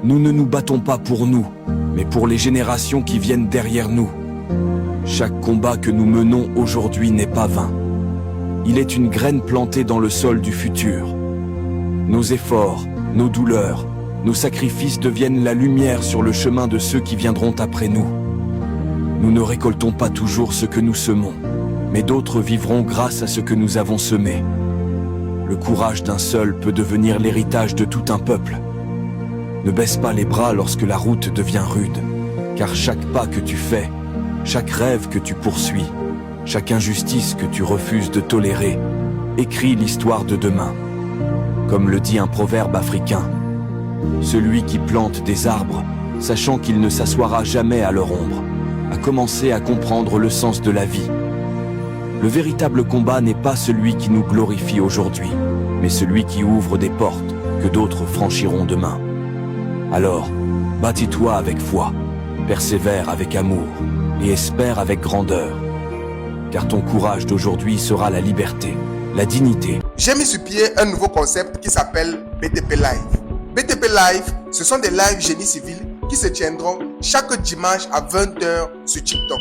Nous ne nous battons pas pour nous, mais pour les générations qui viennent derrière nous. Chaque combat que nous menons aujourd'hui n'est pas vain. Il est une graine plantée dans le sol du futur. Nos efforts, nos douleurs, nos sacrifices deviennent la lumière sur le chemin de ceux qui viendront après nous. Nous ne récoltons pas toujours ce que nous semons, mais d'autres vivront grâce à ce que nous avons semé. Le courage d'un seul peut devenir l'héritage de tout un peuple. Ne baisse pas les bras lorsque la route devient rude, car chaque pas que tu fais, chaque rêve que tu poursuis, chaque injustice que tu refuses de tolérer, écrit l'histoire de demain. Comme le dit un proverbe africain, celui qui plante des arbres, sachant qu'il ne s'assoira jamais à leur ombre, a commencé à comprendre le sens de la vie. Le véritable combat n'est pas celui qui nous glorifie aujourd'hui, mais celui qui ouvre des portes que d'autres franchiront demain. Alors, bâtis-toi avec foi, persévère avec amour et espère avec grandeur. Car ton courage d'aujourd'hui sera la liberté, la dignité. J'ai mis sur pied un nouveau concept qui s'appelle BTP Live. BTP Live, ce sont des lives génie civil qui se tiendront chaque dimanche à 20h sur TikTok.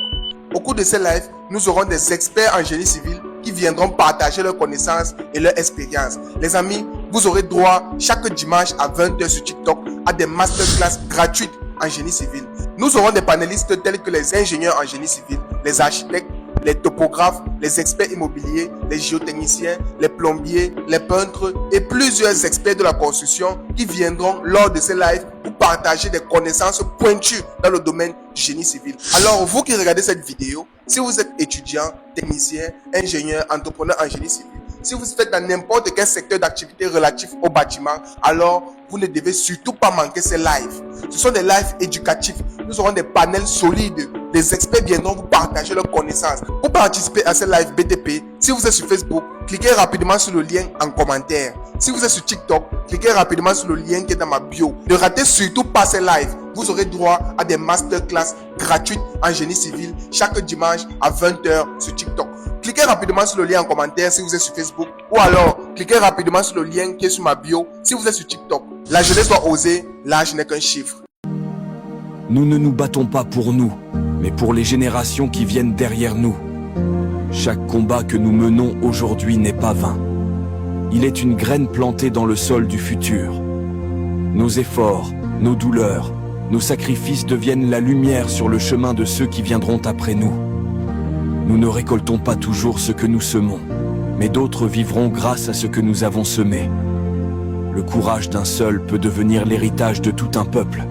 Au cours de ces lives, nous aurons des experts en génie civil qui viendront partager leurs connaissances et leurs expériences. Les amis, vous aurez droit chaque dimanche à 20h sur TikTok à des masterclass gratuites en génie civil. Nous aurons des panélistes tels que les ingénieurs en génie civil, les architectes, les topographes, les experts immobiliers, les géotechniciens, les plombiers, les peintres et plusieurs experts de la construction qui viendront lors de ces lives pour partager des connaissances pointues dans le domaine du génie civil. Alors, vous qui regardez cette vidéo, si vous êtes étudiant, technicien, ingénieur, entrepreneur en génie civil, si vous êtes dans n'importe quel secteur d'activité relatif au bâtiment, alors vous ne devez surtout pas manquer ces lives. Ce sont des lives éducatifs. Nous aurons des panels solides. Des experts viendront vous partager leurs connaissances. Pour participer à ces lives BTP, si vous êtes sur Facebook, cliquez rapidement sur le lien en commentaire. Si vous êtes sur TikTok, cliquez rapidement sur le lien qui est dans ma bio. Ne ratez surtout pas ces lives. Vous aurez droit à des masterclass gratuites en génie civil chaque dimanche à 20h sur TikTok. Cliquez rapidement sur le lien en commentaire si vous êtes sur Facebook ou alors cliquez rapidement sur le lien qui est sur ma bio si vous êtes sur TikTok. La jeunesse doit oser, l'âge n'est qu'un chiffre. Nous ne nous battons pas pour nous, mais pour les générations qui viennent derrière nous. Chaque combat que nous menons aujourd'hui n'est pas vain. Il est une graine plantée dans le sol du futur. Nos efforts, nos douleurs, nos sacrifices deviennent la lumière sur le chemin de ceux qui viendront après nous. Nous ne récoltons pas toujours ce que nous semons, mais d'autres vivront grâce à ce que nous avons semé. Le courage d'un seul peut devenir l'héritage de tout un peuple.